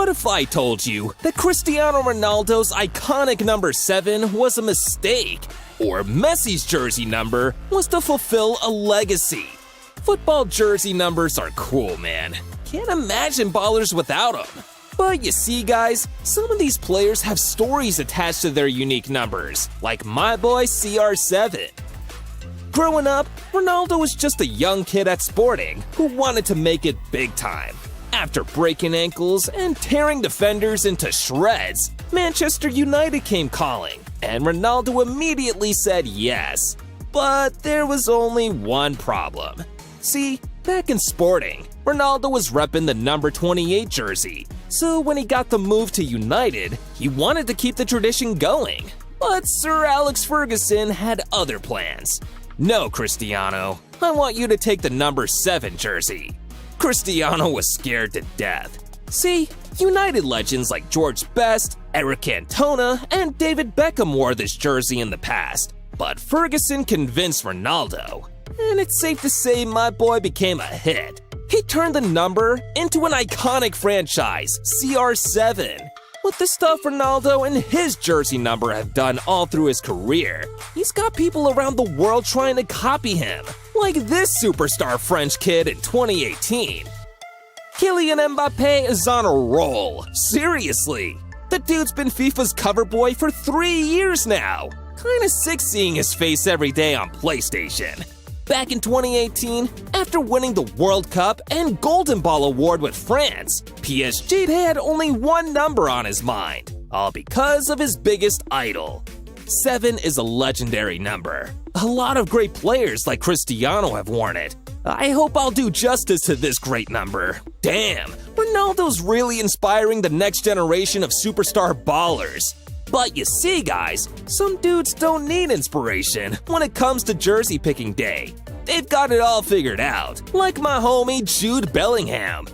What if I told you that Cristiano Ronaldo's iconic number 7 was a mistake? Or Messi's jersey number was to fulfill a legacy? Football jersey numbers are cool, man. Can't imagine ballers without them. But you see, guys, some of these players have stories attached to their unique numbers, like my boy CR7. Growing up, Ronaldo was just a young kid at Sporting who wanted to make it big time. After breaking ankles and tearing defenders into shreds, Manchester United came calling, and Ronaldo immediately said yes. But there was only one problem. See, back in Sporting, Ronaldo was repping the number 28 jersey, so when he got the move to United, he wanted to keep the tradition going. But Sir Alex Ferguson had other plans. No, Cristiano, I want you to take the number 7 jersey. Cristiano was scared to death. See, United legends like George Best, Eric Cantona, and David Beckham wore this jersey in the past, but Ferguson convinced Ronaldo. And it's safe to say my boy became a hit. He turned the number into an iconic franchise, CR7. With the stuff Ronaldo and his jersey number have done all through his career, he's got people around the world trying to copy him, like this superstar French kid in 2018. Kylian Mbappe is on a roll, seriously. The dude's been FIFA's cover boy for 3 years now. Kinda sick seeing his face every day on PlayStation. Back in 2018, after winning the World Cup and Golden Ball Award with France, PSG had only one number on his mind, all because of his biggest idol. 7 is a legendary number. A lot of great players like Cristiano have worn it. I hope I'll do justice to this great number. Damn, Ronaldo's really inspiring the next generation of superstar ballers. But you see, guys, some dudes don't need inspiration when it comes to jersey picking day. They've got it all figured out, like my homie Jude Bellingham.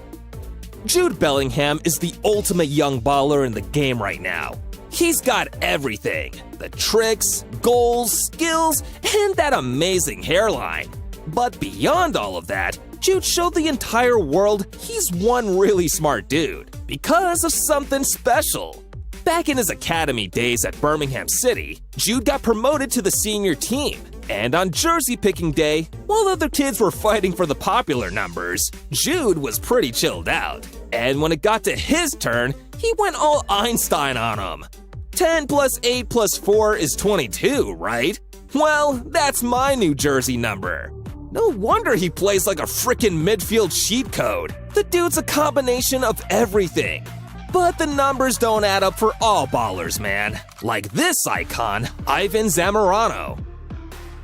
Jude Bellingham is the ultimate young baller in the game right now. He's got everything: the tricks, goals, skills, and that amazing hairline. But beyond all of that, Jude showed the entire world he's one really smart dude because of something special. Back in his academy days at Birmingham City, Jude got promoted to the senior team. And on jersey picking day, while other kids were fighting for the popular numbers, Jude was pretty chilled out. And when it got to his turn, he went all Einstein on him. 10 plus 8 plus 4 is 22, right? Well, that's my new jersey number. No wonder he plays like a frickin' midfield cheat code. The dude's a combination of everything. But the numbers don't add up for all ballers, man. Like this icon, Ivan Zamorano.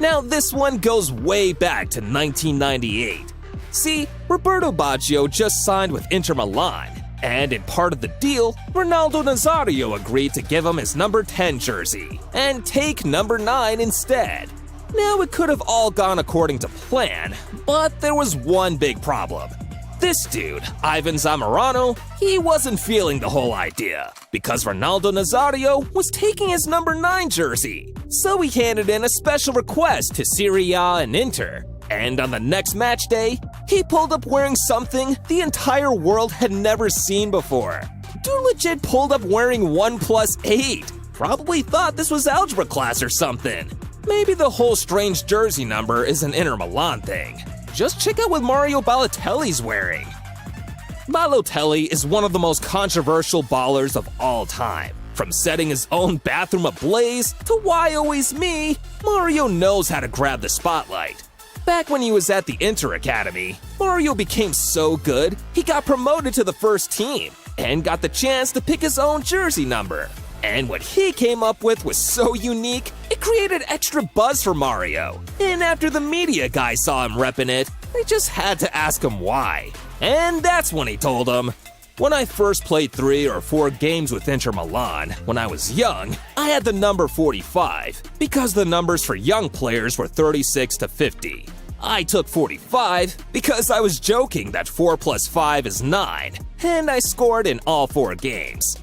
Now this one goes way back to 1998. See, Roberto Baggio just signed with Inter Milan, and in part of the deal, Ronaldo Nazario agreed to give him his number 10 jersey, and take number 9 instead. Now it could have all gone according to plan, but there was one big problem. This dude, Ivan Zamorano, he wasn't feeling the whole idea, because Ronaldo Nazario was taking his number 9 jersey. So he handed in a special request to Serie A and Inter, and on the next match day, he pulled up wearing something the entire world had never seen before. Dude legit pulled up wearing 1 plus 8. Probably thought this was algebra class or something. Maybe the whole strange jersey number is an Inter Milan thing. Just check out what Mario Balotelli's wearing. Balotelli is one of the most controversial ballers of all time. From setting his own bathroom ablaze to why always me, Mario knows how to grab the spotlight. Back when he was at the Inter Academy, Mario became so good, he got promoted to the first team and got the chance to pick his own jersey number. And what he came up with was so unique, it created extra buzz for Mario. And after the media guys saw him repping it, they just had to ask him why. And that's when he told them, "When I first played 3 or 4 games with Inter Milan, when I was young, I had the number 45, because the numbers for young players were 36 to 50. I took 45 because I was joking that 4 plus 5 is 9, and I scored in all 4 games."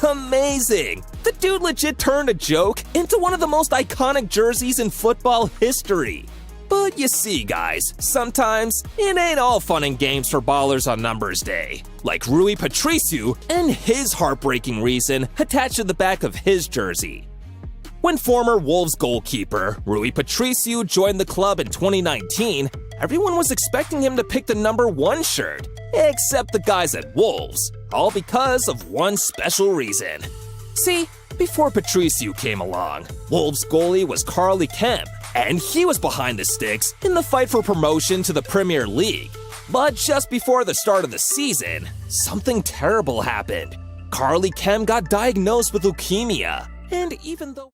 Amazing! The dude legit turned a joke into one of the most iconic jerseys in football history. But you see, guys, sometimes it ain't all fun and games for ballers on Numbers Day, like Rui Patriciu and his heartbreaking reason attached to the back of his jersey. When former Wolves goalkeeper Rui Patriciu joined the club in 2019, everyone was expecting him to pick the number 1 shirt, except the guys at Wolves, all because of one special reason. See, before Patriciu came along, Wolves goalie was Carly Kemp, and he was behind the sticks in the fight for promotion to the Premier League. But just before the start of the season, something terrible happened. Carly Kemp got diagnosed with leukemia, and even though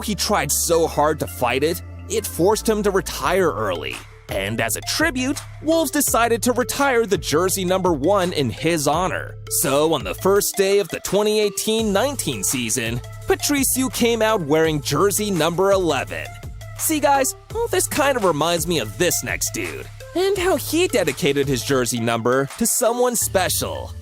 he tried so hard to fight it, it forced him to retire early. And as a tribute, Wolves decided to retire the jersey number 1 in his honor. So on the first day of the 2018-19 season, Patriciu came out wearing jersey number 11. See guys, well, this kind of reminds me of this next dude, and how he dedicated his jersey number to someone special.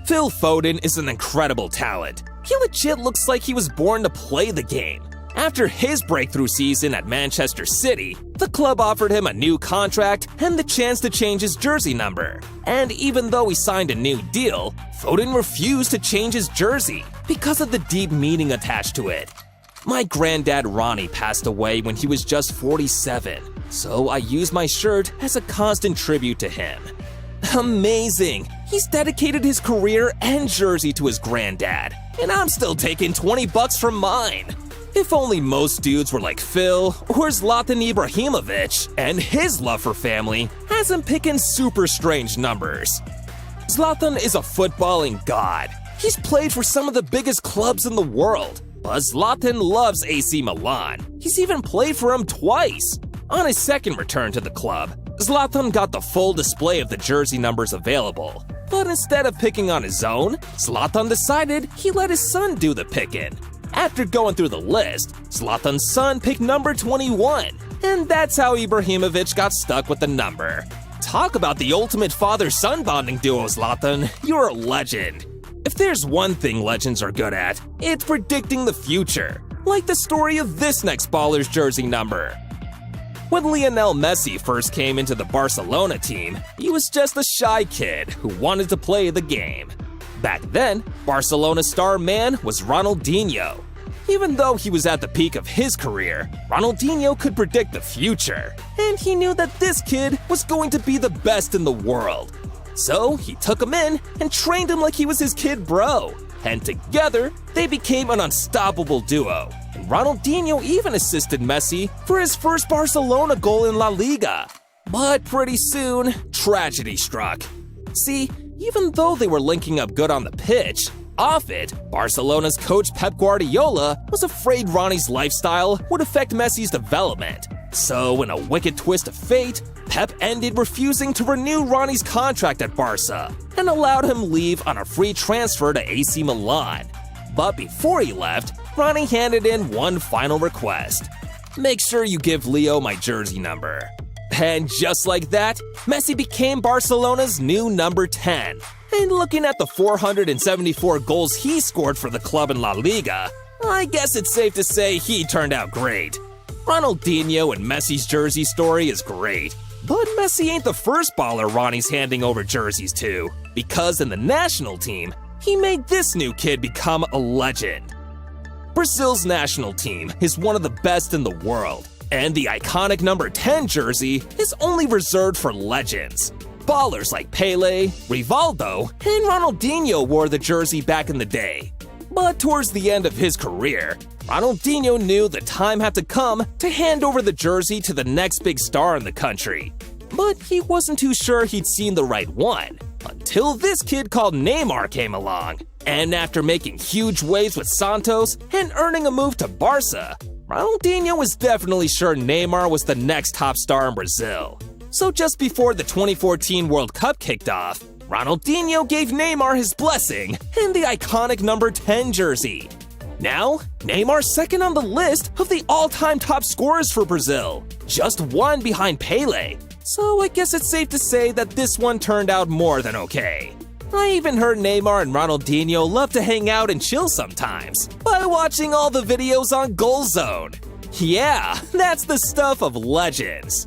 Phil Foden is an incredible talent. He legit looks like he was born to play the game. After his breakthrough season at Manchester City, the club offered him a new contract and the chance to change his jersey number. And even though he signed a new deal, Foden refused to change his jersey because of the deep meaning attached to it. My granddad Ronnie passed away when he was just 47, so I used my shirt as a constant tribute to him. Amazing! He's dedicated his career and jersey to his granddad, and I'm still taking $20 from mine. If only most dudes were like Phil or Zlatan Ibrahimovic, and his love for family has him picking super strange numbers. Zlatan is a footballing god. He's played for some of the biggest clubs in the world, but Zlatan loves AC Milan. He's even played for him twice. On his second return to the club, Zlatan got the full display of the jersey numbers available. But instead of picking on his own, Zlatan decided he let his son do the picking. After going through the list, Zlatan's son picked number 21, and that's how Ibrahimovic got stuck with the number. Talk about the ultimate father-son bonding duo, Zlatan. You're a legend. If there's one thing legends are good at, it's predicting the future, like the story of this next baller's jersey number. When Lionel Messi first came into the Barcelona team, he was just a shy kid who wanted to play the game. Back then, Barcelona star man was Ronaldinho. Even though he was at the peak of his career, Ronaldinho could predict the future, and he knew that this kid was going to be the best in the world. So he took him in and trained him like he was his kid bro, and together they became an unstoppable duo. And Ronaldinho even assisted Messi for his first Barcelona goal in La Liga. But pretty soon, tragedy struck. See, even though they were linking up good on the pitch, off it, Barcelona's coach Pep Guardiola was afraid Ronnie's lifestyle would affect Messi's development. So in a wicked twist of fate, Pep ended refusing to renew Ronnie's contract at Barca and allowed him leave on a free transfer to AC Milan. But before he left, Ronnie handed in one final request. Make sure you give Leo my jersey number. And just like that, Messi became Barcelona's new number 10. And looking at the 474 goals he scored for the club in La Liga, I guess it's safe to say he turned out great. Ronaldinho and Messi's jersey story is great, but Messi ain't the first baller Ronnie's handing over jerseys to, because in the national team, he made this new kid become a legend. Brazil's national team is one of the best in the world, and the iconic number 10 jersey is only reserved for legends. Ballers like Pele, Rivaldo, and Ronaldinho wore the jersey back in the day. But towards the end of his career, Ronaldinho knew the time had to come to hand over the jersey to the next big star in the country. But he wasn't too sure he'd seen the right one, until this kid called Neymar came along. And after making huge waves with Santos and earning a move to Barca, Ronaldinho was definitely sure Neymar was the next top star in Brazil. So just before the 2014 World Cup kicked off, Ronaldinho gave Neymar his blessing and the iconic number 10 jersey. Now, Neymar's second on the list of the all-time top scorers for Brazil, just one behind Pele. So I guess it's safe to say that this one turned out more than okay. I even heard Neymar and Ronaldinho love to hang out and chill sometimes by watching all the videos on Goal Zone. Yeah, that's the stuff of legends.